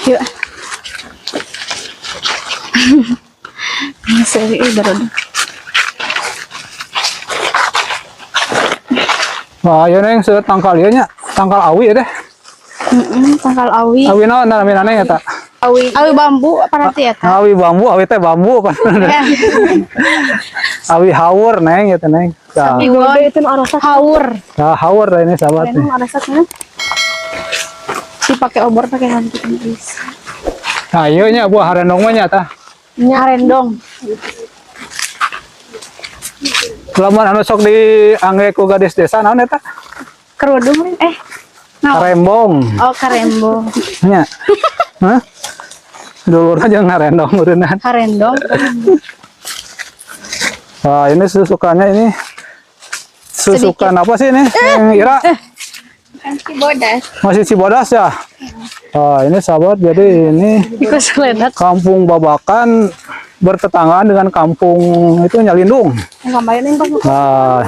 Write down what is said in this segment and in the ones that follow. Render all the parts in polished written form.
Yuk. Seri baru. Wah, ya neng setangkal ieu nya, tangkal awi ya deh. Tangkal awi. Awi naon namina ya tak? Awi bambu parati ya ta? Awi bambu, awi teh bambu kan. Awi hawur neng ya teh neng. Tah. Iwan itu arasak hawur. Tah hawur ini sahabat nih. Arasaknya. Dipakai obor pakai nanti guys. Nah, ieu nya buah harendong mah nya tah. Nya rendong. Lamun anu sok diangge ku gadis desa naon eta? Kerudung Karembong. Oh, karembong. Nya. Hah? Dulur aja ngarendong ureunan. Karendong. Wah, ini susukannya ini. Susukan apa sih ini? Yang Ira? Cibodas. Masih Cibodas ya? Wah, ini sahabat, jadi ini Ikut seledak. Kampung Babakan bertetanggaan dengan kampung itu Nyalindung. Kemarin Bang. Nah,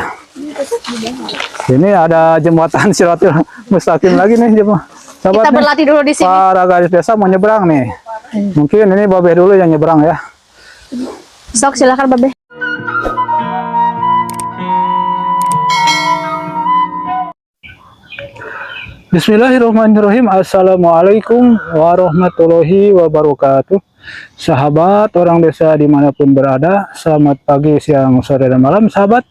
ini ada jembatan Siratul Mustaqim lagi nih jemaah. Sahabat Kita berlatih dulu di sini. para gadis desa mau nyebrang nih. Mungkin ini Babe dulu yang nyebrang ya. Sok silakan Babe. Bismillahirrahmanirrahim. Assalamualaikum warahmatullahi wabarakatuh. Sahabat orang desa dimanapun berada, selamat pagi, siang, sore, dan malam sahabat.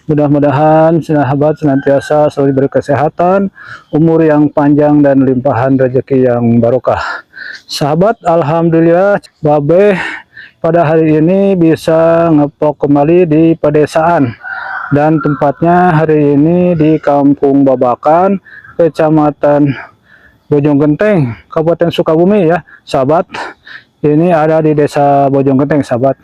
Mudah-mudahan sahabat senantiasa selalu diberi kesehatan, umur yang panjang, dan limpahan rezeki yang barokah. Sahabat, alhamdulillah Babe pada hari ini bisa ngevlog kembali di pedesaan, dan tempatnya hari ini di Kampung Babakan, Kecamatan Bojonggenteng, Kabupaten Sukabumi ya sahabat. Ini ada di desa Bojonggenteng sahabat.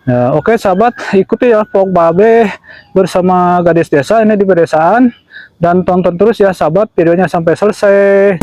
Nah, oke sahabat, ikuti ya vlog Babe bersama gadis desa ini di pedesaan, dan tonton terus ya sahabat videonya sampai selesai.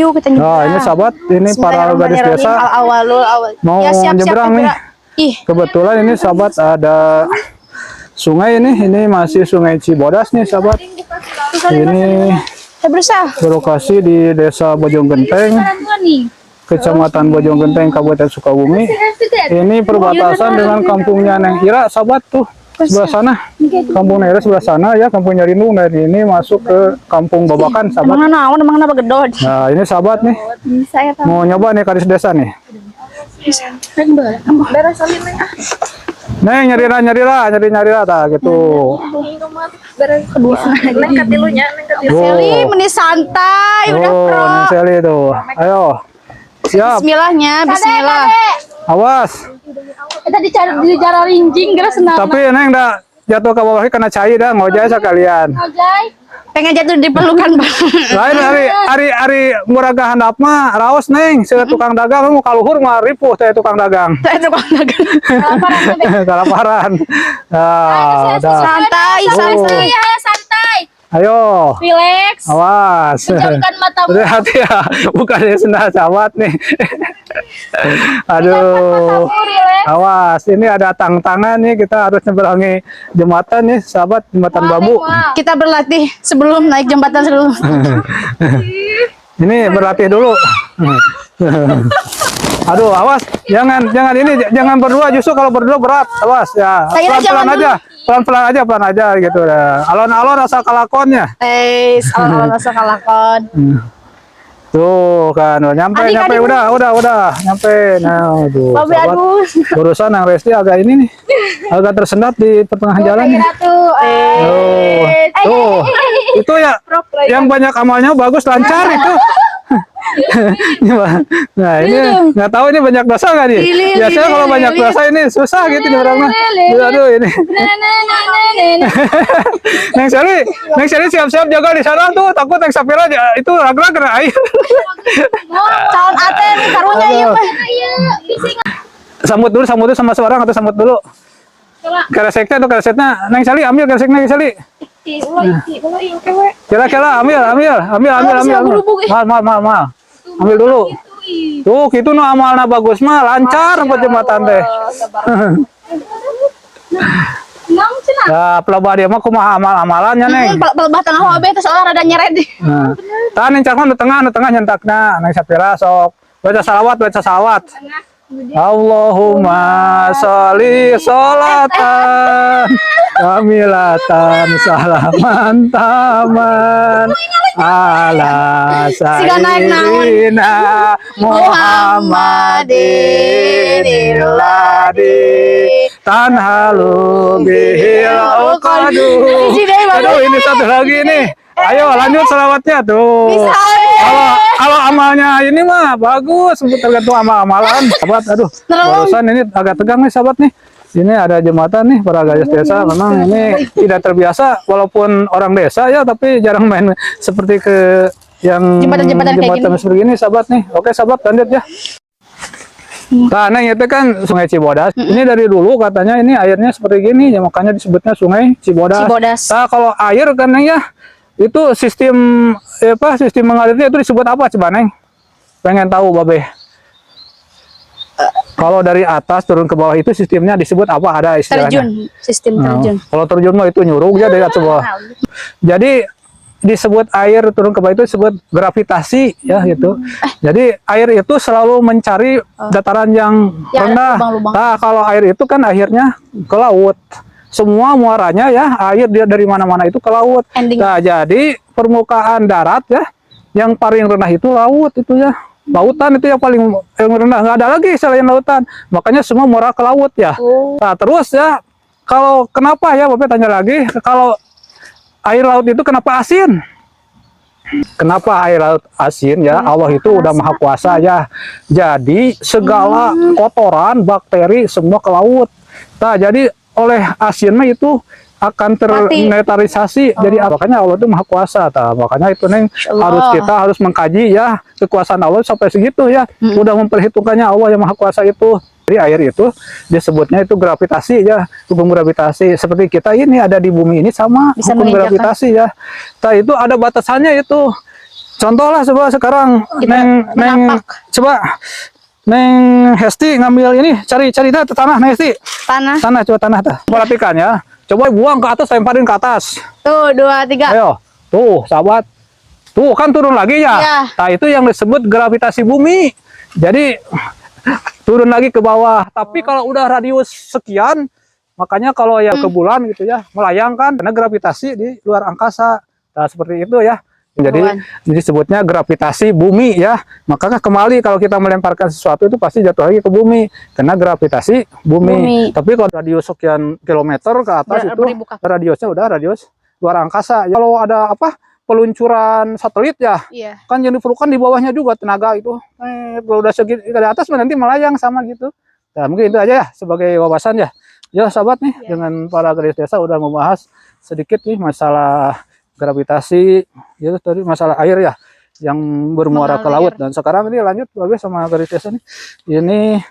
yuk kita nyebrang. Nah, ini sahabat, ini para gadis desa Awal. mau Ya, siap, nyebrang nih. Ih, Kebetulan ini sahabat ada sungai ini masih Sungai Cibodas nih sahabat. Ini saya berusaha. berlokasi di Desa Bojonggenteng, Kecamatan Bojonggenteng, Kabupaten Sukabumi. Ini perbatasan dengan kampungnya Neng Ira, sahabat tuh sebelah sana. Kampung Neng Ira sebelah sana ya, kampungnya Rindung, dan ini masuk ke Kampung Babakan, sahabat. Emang apa gedor? Nah, ini sahabat nih, Saya tahu. mau nyoba nih kadis desa nih. Neng nyari tak gitu. Kedua. Seli meni santai, udah pro. Neng Seli tuh. Ayo. Siap. Bismillahnya, bismillah. Awas. Kita di cara rinjing geus senang. Tapi Neng dah jatuh ke bawah kena cair dah, ngojay sekalian. Pengen jatuh di pelukan, Bang. Lain hari muragah handap mah raos Neng, saya tukang dagang mau kaluhur mah ripuh saya tukang dagang. Saya tukang dagang. Kalaparan. Nah, dah. Santai. Santai. Ayo. Relax. Awas. Pejamkan matamu. Hati ya, bukannya sendah sahabat nih. Aduh. Awas, ini ada tang-tangan nih, kita harus nyeberangi jembatan nih, sahabat, jembatan bambu. Kita berlatih sebelum naik jembatan sebelum. Ini berlatih dulu. Aduh, awas, jangan jangan berdua, justru kalau berdua berat, awas ya. Pelan-pelan aja gitu ya. Alon-alon asal kalakonnya. Alon-alon asal kalakon. Tuh kan, nyampe, udah, nyampe. Nah, aduh, sahabat, urusan yang Resti agak ini nih, agak tersendat di pertengahan jalan nih. Tuh, itu ya, yang banyak amalnya bagus, lancar itu. Nah ini nggak tahu ini banyak dosa nggak nih? Biasanya kalau banyak dosa ini susah gitu nih orang mah. Aduh ini. Neng Sally siap-siap jaga di sana tuh, takut Neng Sapira itu rag-rag kena air. Calon aten karunya ieu mah. Sambut dulu sama seorang atau sambut dulu. Kereseknya tuh keresetnya Neng Sally ambil kereseknya Neng Sally. Kira-kira ambil. Mal. Ambil dulu. Tuh, gitu no amalna bagus mah lancar buat jembatan teh. Ya, pelabah dia mah kumaha amal-amalannya Neng. Pelebah tengah wabe teh soalnya rada nyeret. Nah, tahan cakna di tengah nyentakna Neng Sapira sok. Baca salawat. Allahumma sholli sholatan kamilatan salaman taman ala sayyidina Muhammadin illadhi tanhalu bihil uqadu. Aduh, ini satu lagi nih. Ayo lanjut selawatnya tuh. Kalau amalnya ini mah bagus, tergantung amalan. Sahabat, aduh, barusan ini agak tegang nih sahabat nih. Ini ada jembatan nih para gadis desa. Memang ini tidak terbiasa, walaupun orang desa ya, tapi jarang main seperti ke yang jembatan seperti ini sahabat nih. Oke sahabat, lanjut ya. Nah, Neng, itu kan Sungai Cibodas. Ini dari dulu katanya ini airnya seperti gini, ya makanya disebutnya Sungai Cibodas. Nah, kalau air kan Neng ya, itu sistem mengalirnya itu disebut apa coba Neng? Pengen tahu Babe. Kalau dari atas turun ke bawah itu sistemnya disebut apa, ada istilahnya? Sistem terjun. Kalau terjun mah itu nyuruh aja dari atas bawah. Jadi disebut air turun ke bawah itu disebut gravitasi ya gitu. Jadi air itu selalu mencari dataran yang rendah. Nah, kalau air itu kan akhirnya ke laut. Semua muaranya ya air dia dari mana-mana itu ke laut. Nah, jadi permukaan darat ya yang paling rendah itu laut itu ya. Lautan itu yang paling rendah, nggak ada lagi selain lautan. Makanya semua muara ke laut ya. Nah, terus ya kalau kenapa ya Bapak tanya lagi, kalau air laut itu kenapa asin? Kenapa air laut asin ya? Allah itu udah maha kuasa ya. Jadi segala kotoran, bakteri semua ke laut. Nah, jadi oleh asinnya itu akan ternetralisasi. Jadi makanya Allah itu maha kuasa. Makanya itu Neng kita harus mengkaji ya kekuasaan Allah sampai segitu ya. Udah memperhitungkannya Allah yang maha kuasa itu. Jadi air itu disebutnya itu gravitasi ya, hukum gravitasi. Seperti kita ini ada di bumi ini sama hukum gravitasi ya. Nah, itu ada batasannya itu. contoh lah coba sekarang Kita Neng coba Neng Hesti ngambil ini cari tanah Neng Hesti. Tanah. Coba tanah tuh. Perhatikan ya. Coba buang ke atas, lemparin ke atas. Tuh, 2, 3. Ayo. Tuh, sahabat. Tuh kan turun lagi ya. Iya. Nah, itu yang disebut gravitasi bumi. Jadi turun lagi ke bawah. Tapi kalau udah radius sekian, makanya kalau ya ke bulan gitu ya, melayang kan karena gravitasi di luar angkasa. Nah, seperti itu ya. Jadi disebutnya gravitasi bumi ya. Makanya kembali kalau kita melemparkan sesuatu itu pasti jatuh lagi ke bumi karena gravitasi bumi. Tapi kalau radius sekian kilometer ke atas itu radiusnya udah radius luar angkasa. Ya, kalau ada apa peluncuran satelit ya, kan yang diperlukan di bawahnya juga tenaga itu. Kalau udah segini ke atas nanti melayang sama gitu. Nah, mungkin itu aja ya sebagai wawasan ya. Ya sahabat nih, dengan para gadis desa udah membahas sedikit nih masalah gravitasi, itu tadi masalah air ya yang bermuara ke laut. Dan sekarang ini lanjut lagi sama garis desa nih. Ini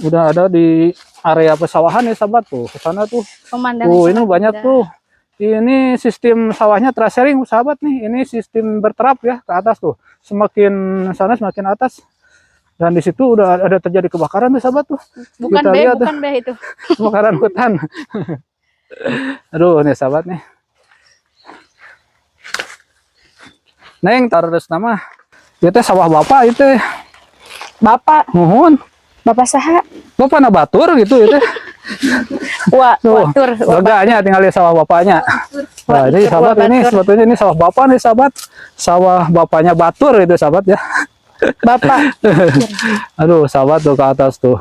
udah ada di area pesawahan ya sahabat tuh. Ke sana tuh. Tuh ini banyak tuh. Ini sistem sawahnya terasering sahabat nih. Ini sistem berterap ya ke atas tuh. Semakin sana semakin atas. Dan di situ udah ada terjadi kebakaran tuh sahabat tuh. Bukan kita lihat bukan tuh. itu. Kebakaran hutan. Aduh nih sahabat nih. Neng terus nama itu sawah bapak itu Bapak mohon Bapak saha bapak nabatur gitu itu Watur leganya tinggal di sawah bapaknya. Nah, ini sahabat ini sebetulnya ini sawah bapak nih sahabat, sawah bapaknya Batur itu sahabat ya. Bapak aduh sahabat tuh ke atas tuh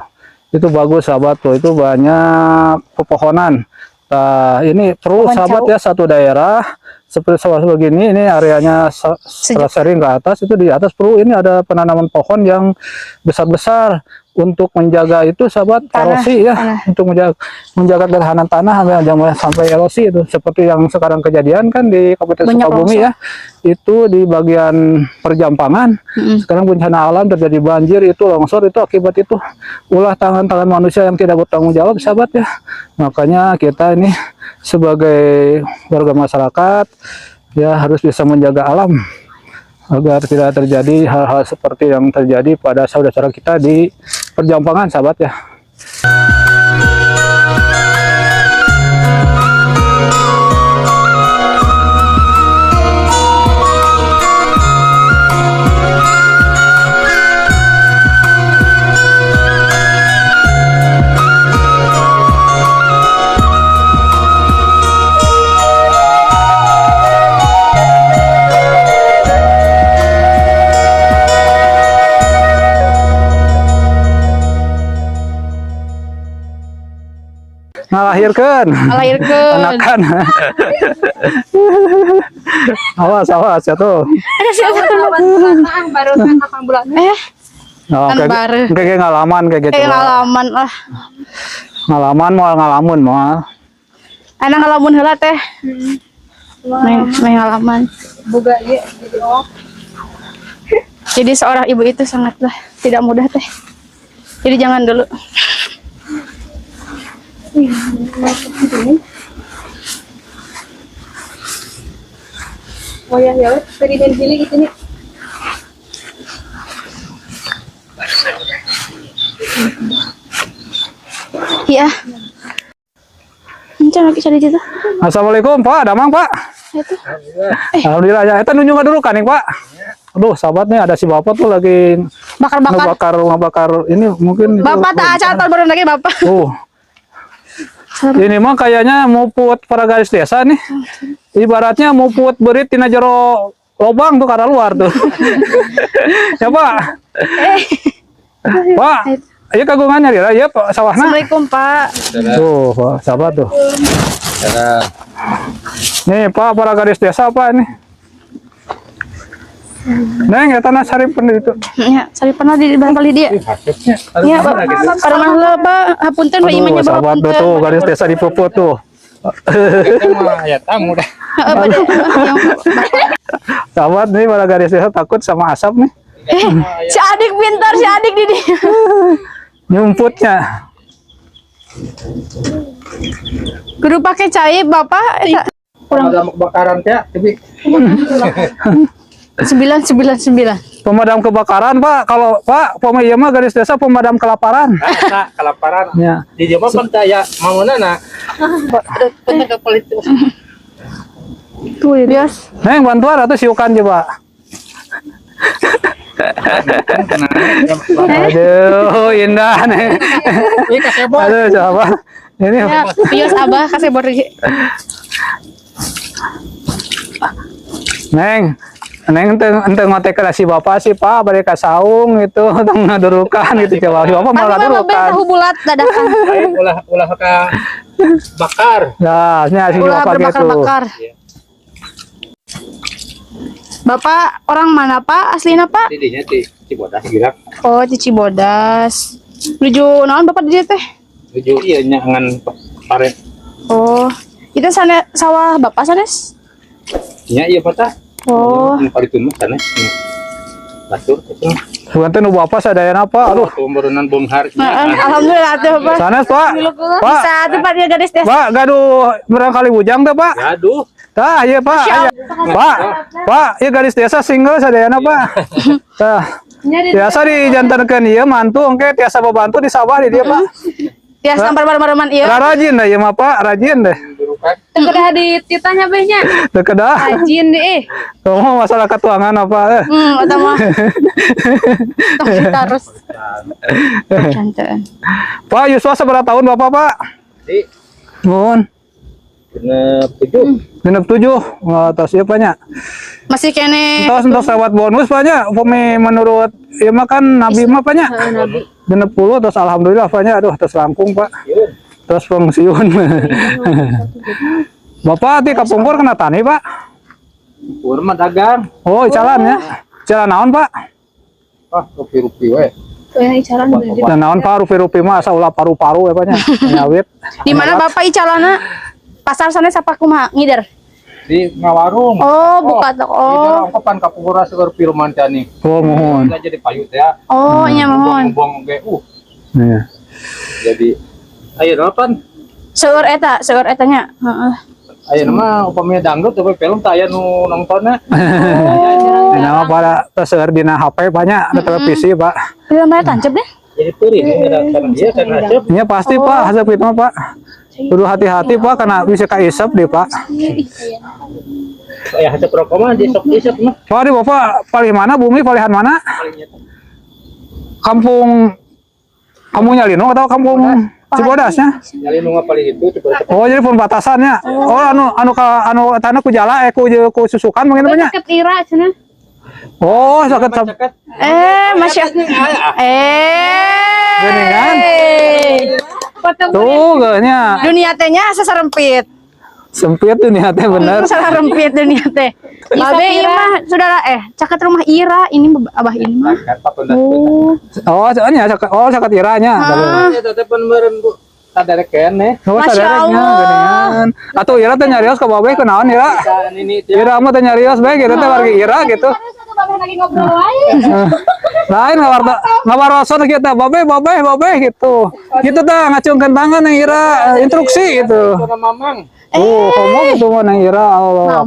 itu bagus sahabat tuh, itu banyak pepohonan. Nah, ini perlu sahabat ya satu daerah seperti sawah begini, ini areanya sering ke atas, itu di atas perlu ini ada penanaman pohon yang besar-besar untuk menjaga itu sahabat erosi ya, untuk menjaga ketahanan tanah jangan sampai erosi itu seperti yang sekarang kejadian kan di Kabupaten Sukabumi ya, itu di bagian perjampangan. Sekarang bencana alam terjadi banjir, itu longsor, itu akibat itu ulah tangan-tangan manusia yang tidak bertanggung jawab sahabat ya. Makanya kita ini sebagai warga masyarakat ya harus bisa menjaga alam agar tidak terjadi hal-hal seperti yang terjadi pada saudara-saudara kita di perjampangan sahabat ya. Ngalahirkan anakan. awas ya tuh baru bulan kayak ngalaman kayak gitu ngalaman lah ngalaman mau ngalamun mau anak ngalamun heula teh main ngalaman boga ieu jadi seorang ibu itu sangatlah tidak mudah teh, jadi jangan dulu. Oh ya tadi dan pilih itu nih. Iya. Encan lagi cari itu. Assalamualaikum Pak, damang Pak. Itu. Alhamdulillah ya. Eta nunjuk dulu kan nih Pak. Aduh, sahabat nih ada si Bapak tuh lagi bakar ini mungkin. Bapak tak acara baru lagi Bapak. Ini mah kayaknya mau put para garis desa nih. Ibaratnya mau put berit tina jero lobang tuh karena luar tuh. Ya Pak. Pak, ayo kagungannya dia ya Pak sawahna. Assalamualaikum Pak. Tuh, Pak, sahabat tuh. Nih Pak para garis desa Pak ini. Neng, ya tanah saripan itu. Ya, saripan di barangkali dia. Ya, para mahal Pak, hapunten Pak imannya Bapak. Sahabat tuh garis desa di Puput tuh. Ya tamu dah. Sahabat nih para garis desa takut sama asap nih. Si adik pintar, si adik Didi. Nyumputnya. Kudu pakai cair Bapak. Kurang ada kebakaran teh, tapi 999. Pemadam kebakaran, Pak. Kalau Pak, ieu mah garis desa pemadam kelaparan. Nah, kelaparan. Ya. Di dia mah percaya mangunana. Bener ke pelit. Tuh, Bios. Neng bantuan atau siukan coba. Aduh, indah nih. Ini kasih bos. Aduh, coba. Ini Ya, Bios Abah kasih bori. Neng ente ngotek ke si bapak sih Pak, balik ke saung itu, teng ngadurukan gitu coba. Si bapak malah Kami mah ngadurukan. tahu bulat dadakan. Lain ulah ka bakar. Nah, nya si Ulah bapak gitu. berbakar-bakar. Bapak orang mana Pak? Aslina Pak? Tidinya ti bodas gerak. Oh, di Cibodas. Menuju naon Bapak di dieu teh? Tujuh iya nya ngan pare. Oh, itu sana sawah Bapak sanes? Nya iya patah. Oh, Paritun mah sana. Batur itu. Bukan tuh nu bapak sadayana apa? Aduh, Tumburunan bonghar. alhamdulillah tuh Bapak. sanes Pak. Pak, Bisa tuh Pak dia gadis desa. Pak, gaduh barangkali bujang teh Pak. Aduh. Tah, iya Pak. Aya. Pak, ieu gadis desa single sadayana Pak. Tah. Biasa dijantankeun ieu mantu engke tiasa babantu di sawah di dieu Pak. Ya sambar bareng-barengan ieu. Rajin dah ieu mah Pak, rajin deh. Teu kedah dititahnya behnya. Teu kedah. Rajin deh. Kamu masalah ketuangan apa? Eta mah. Terus. Cantik. Pak, Yuswa seberapa tahun Bapak Pak? Si Mohon. genep 7. Genep 7. Atas ieu banyak. Masih kene Entos lewat bonus banyak. Pemi menurut ieu mah kan Nabi mah banyak. Genep 10 terus alhamdulillah banyak. Aduh, terus langkung Pak. Yun. Terus pensiun. Bapak di kapungkur kena tani Pak? Urma dagang. Oh, jalan ya. Jalan naon Pak? Ah, rupi-rupi we. ya icalan Dan naon Pak rupi-rupi mah asa ulah paru-paru ya Pak nya. Nyawit. di mana Bapak icalana? Pasar sana siapa kumaha ngider? Di ngawarung. Oh, buka toko. Oh. Kapan kapungkur seger firman cani. Oh, mohon. Kita jadi payut ya. Oh, nya mohon. Bong ge Iya. jadi ayo delapan. Seueur etanya. Heeh. Ayo nama upamanya dangdut tapi film tak aya nu nontonnya. Ini mah pada tersebar dina HP banyak ada televisi Pak. Film mana tancap deh? Jadi perih ada karena dia karena asap. Ini pasti Pak hasil itu mah Pak. Kudu hati-hati Pak karena bisa kaisap deh Pak. Ya asap rokok mah disop mah. Pak di Bapak paling mana bumi palihan mana? Kampung Lino atau kampung Cibodasnya? Nyali nu paling itu coba. Oh jadi pun batasannya. Oh anu tanah ku jala ku susukan mungkin banyak. Deket Ira cenah. Oh sakit Masya. Geningan. Potong Tuh geunya dunia tehnya sesarempit. sempit tuh nih hati bener. Salah rempit dunia teh. Babe ieu mah saudara caket rumah Ira ini abah ini mah. Oh. Oh soalnya sakat iranya. Ya tetep meureun Bu. Sadare kene. Oh Masya sadarnya Allah. geningan. Atuh Ira teh nyarios ka babe kunaon Ira? Ini Ira mah teh nyarios bae gitu teh wargi Ira gitu. Lagi ngobrol wae. Lain ngawaroson kita babe gitu. Gitu tah ngacungkeun tangan nang Ira instruksi gitu. Mamang. Oh, ngomong gitu mah nang Ira Allah.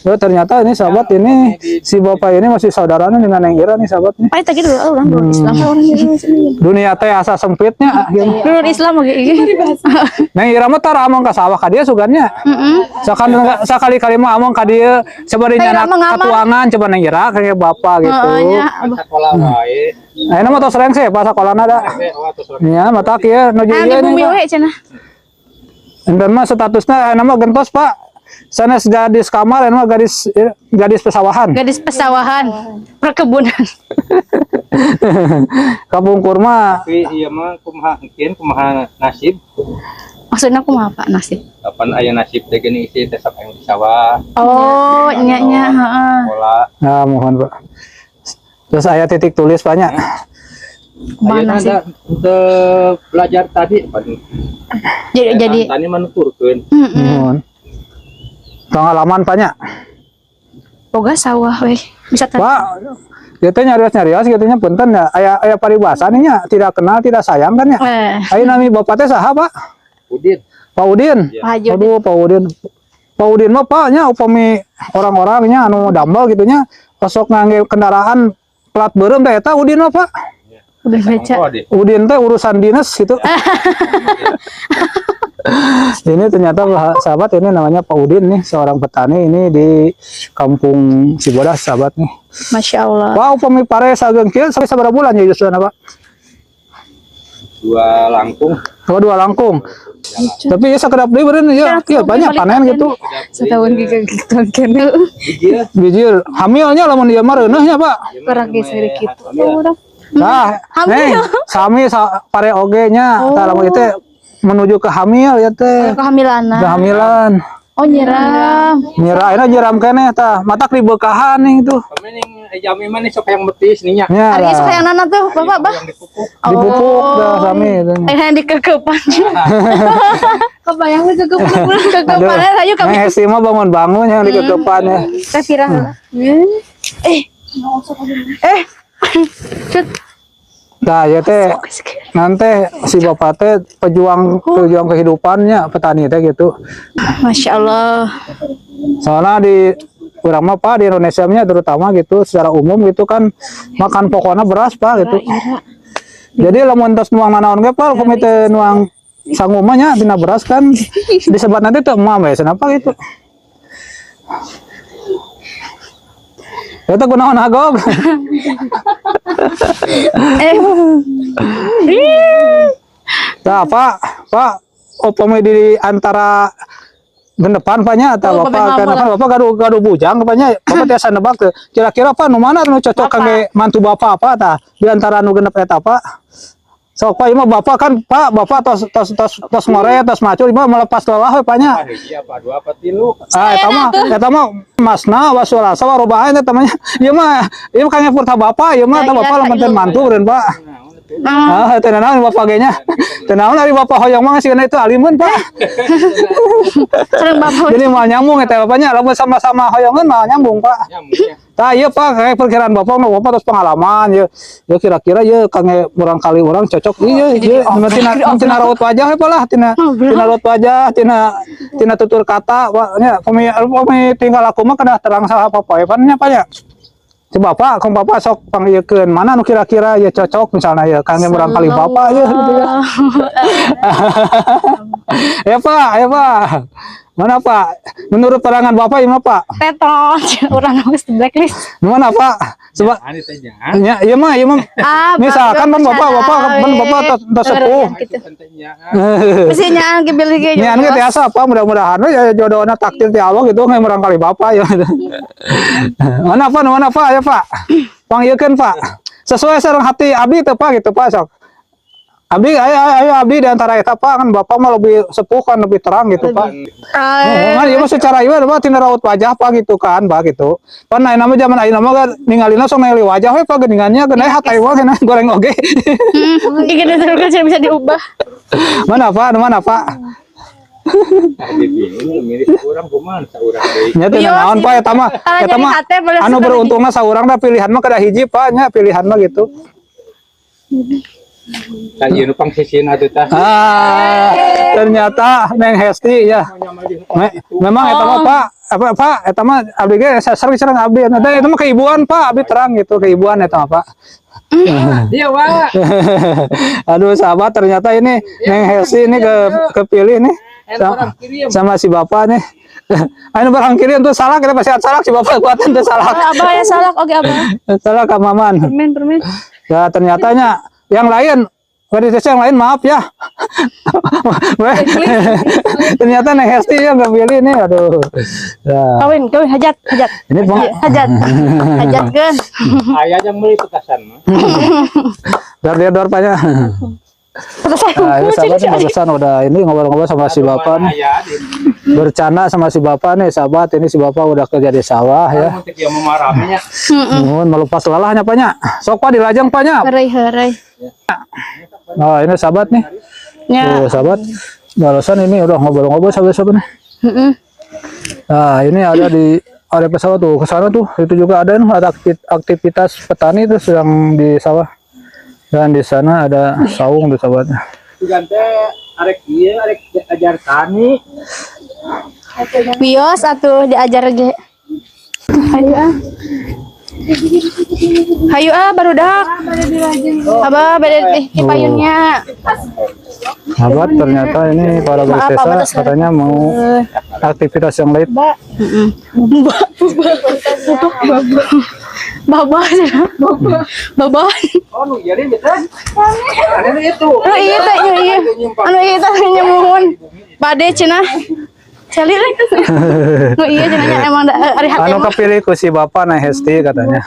Oh, ternyata ini sahabat ini si bapak ini masih saudaranya dengan nang Ira nih sahabatnya. Pai tadi dulu orang belum Islam orang sini. Dunia teh asa sempitnya. Belum Islam lagi. Nang Ira mah tara among ka sawah ka dieu sugannya. Sakali-kali mah among ka dieu sabari nyana katuangan coba nang Ira kayak bapak gitu. Sekolah wae. Ayeuna mah tos reng sih pas sakolana da. Nya mata kieu nuju Nah, di ieu bumi nih. we cenah. Dan mah statusnya nama gentos Pak. Sanes gadis kamar, nama gadis pesawahan. Gadis pesawahan, perkebunan. Kampung kurma. Tapi iya mah kumaha nasib. Maksudnya kumaha Pak nasib? Kapan aya nasib teh geuning isi teh sampai di sawah. Oh, nya heeh. Sekolah. Nah, mohon Pak. Terus saya titik tulis banyak. Mana sih? Untuk belajar tadi Jadi tani menuturkeun. Mohon. Pengalaman banyak. boga sawah we. Bisa Pak, kita nyarios gitu nya punten ya. Aya paribasa nih nya, tidak kenal, tidak sayang kan ya. Ayo nami bapak teh saha Pak? Udin. Pak Udin. Pak Udin. Aduh, Pak Udin. Pak Udin mah Pak nya upami orang-orangnya anu dambel gitu nya. pasok ngangge kendaraan plat beureum teh eta Udin mah Pak. Udah baca. Udin teh urusan dinas gitu. Ini ternyata sahabat ini namanya Pak Udin nih, seorang petani ini di Kampung Cibodas sahabat nih. Masya Allah. Wah, upami pare sageng kieu sampai sabaraha bulan ya justru Pak? 2 langkung. Oh, 2 langkung. Tapi ya sakedap deui beureun ya, iya banyak panen gitu. Setahun gitu kene. Bijil hamilnya lamun dia mah reuneuhnya Pak. Kurang geus gitu. Nah, nih, sami pare oge nya, tah lamun itu menuju ke hamil ya teh. Kehamilan. Kehamilan. Oh nyiram. Nyiram nyiram keneh tah, matak dibeukahan nih itu. Pamening jami mah nih sok yang betis nih nya. Nya. Hari isu yang nana tuh, Bapak, Bah. Dipupuk dah sami itu. Yang dikekepan. Kebayang lu kekepan ayo kami. Nah, Hesti mah bangun-bangun yang dikekepan ya. Teh pirang. Cut. Nah, ya teh nanti si bapak teh pejuang kehidupannya petani teh gitu. Masya Allah. Soalnya di urang mah Pak di Indonesia nya terutama gitu secara umum gitu kan makan pokoknya beras Pak gitu. Jadi lamun tos nuang nanaon ge Pak komite nuang sangumanya dina beras kan disebat nanti teh emak we kenapa gitu. Eta kunaon agog? Nah, Pak, upami di antara gendepan Paknya atau Bapak kan Bapak gaduh bujang Paknya, Bapak tiasa nebak tuh. Kira-kira Pak nu mana nu cocok kangge mantu Bapak apa tah di antara nu genep eta Pak? Sok Pak ieu mah Bapak kan Pak, Bapak tos ngore tos macul ieu melepas lelah we Paknya. Iya, Pak 2 apa 3. Eta mah masna wasulasa warobahan eta mah. Ieu mah kangge purta Bapak, ieu mah Bapak lamun teh mantu beureun Pak. Teu naon Bapak ge nya. Teu naon ari Bapak hoyong mah sieuna itu alimun Pak. Sareng Bapak. Jadi mah nyambung eta Bapaknya, lamun sama-sama hoyongan mah nyambung Pak. Tah ieu Pak kayak perkiraan Bapak terus pengalaman ieu. Ya kira-kira ieu kangge urang kali urang cocok ieu tina raut wajah we lah tina raut wajah tina tutur kata nya pami tinggal aku mah kada terang salah apa-apa ya nya Pak ya. Coba Bapak, kong Bapak sok panggilkeun mana nu kira-kira ya cocok misalnya ya kangge urang kali Bapak ya gitu ya. Ya Pak. Mana Pak? Menurut pandangan Bapak gimana Pak? Tetot, orang harus di blacklist. Gimana Pak? Coba. Ya, iya mah. Misalkan kan Bapak tos sepuh. Mestinya kebeli ge. Nyan ge tiasa apa mudah-mudahan ya jodohna takdir ti Allah gitu nge merang kali Bapak ya. Mana Pak ya Pak? Panggilkeun Pak. Sesuai sareng hati abdi teu Pak gitu Pak sok. Abdi ayo abdi di antara eta Pak kan Bapak mah lebih sepuh kan lebih terang gitu Pak. Kan ieu mah secara ieu Pak tina raut wajah Pak gitu kan Pak gitu. Pan ayeuna mah zaman ayeuna mah ningalina sok ningali wajah we Pak geuningannya geunah hatai wae cenah goreng oge. Iki terus bisa diubah. Mana Pak? Nya teh naon Pak eta mah anu beruntungna saurang da pilihan mah kada hiji Pak nya pilihan mah gitu. Tah ieu nu pangsisieun atuh tah. Ternyata Neng Hesti ya. Memang eta mah Pak, eta mah abdi ge sasar sareng abdi. Eta mah keibuan Pak, abdi terang gitu keibuan eta mah Pak. Iya, Pak. Aduh sahabat ternyata ini Neng Hesti ini kepilih nih sama si Bapak nih. Anu barang kirian tuh salah kita pasti salah si Bapak kuatan tuh salah. Abah ya salah oke Abah. Salah ka Maman. Permen. Ya ternyatanya yang lain organisasi yang lain maaf ya. Ternyata Neng Hesti yang nggak pilih nih, aduh. Ya. Kawin hajat. Ini hajat kan. Aya yang meuli petasan mah. Dor Paknya. Nah, ini sahabat barusan udah ini ngobrol-ngobrol sama si Bapak nih. Bercanda sama si Bapak nih, sahabat. Ini si Bapak udah kerja di sawah ya. Nuhun melepas lelahnya Paknya. Sok Pak dilajang Paknya. Herai. Nah, ini sahabat nih. Ya. Tuh, sahabat. Barusan ini udah ngobrol-ngobrol sahabat-sahabat nih. Nah, ini ada di area pesawat tuh. Ke sana tuh. Itu juga ada aktivitas petani tuh sedang di sawah. Dan di sana ada saung tuh sahabatnya. Gante arek ieu arek ajar tani. Bios atuh diajar ge. Ayo Hayu baru dak. Abah beda di payunnya. Sahabat, ternyata ini para gadis Maaf, desa Abah, terserah. katanya mau aktivitas yang lain. Baba. Baba. Oh, nu iya deh, betul. Anu itu. Anu iya teh, iya. Anu iya teh nyemuhun. Bade cenah. Cali lah. Nu iya cenah emang ari hati Anu mah. kepilih ku si bapak na Hesti katanya.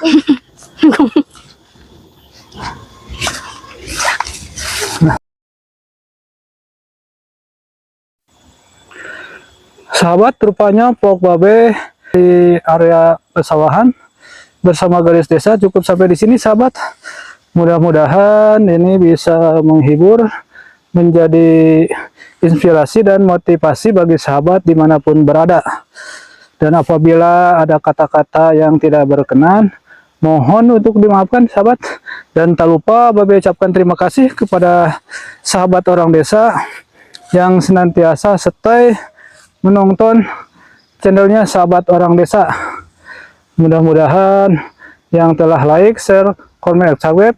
Sahabat, rupanya Pok Babe di area pesawahan bersama gadis desa cukup sampai di sini sahabat. Mudah-mudahan ini bisa menghibur, menjadi inspirasi dan motivasi bagi sahabat dimanapun berada. Dan apabila ada kata-kata yang tidak berkenan, mohon untuk dimaafkan sahabat. Dan tak lupa Babe ucapkan terima kasih kepada sahabat orang desa yang senantiasa stay menonton channelnya Sahabat Orang Desa. Mudah-mudahan yang telah like, share, komen, dan subscribe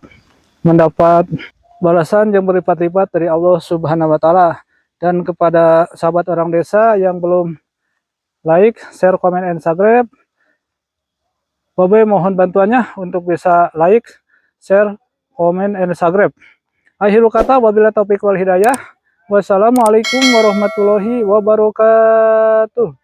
mendapat balasan yang berlipat-lipat dari Allah Subhanahu wa Ta'ala. Dan kepada sahabat orang desa yang belum like, share, komen, dan subscribe, Babe mohon bantuannya untuk bisa like, share, komen, dan subscribe. Akhirul kata, wabillahi taufiq wal hidayah. Wassalamualaikum warahmatullahi wabarakatuh.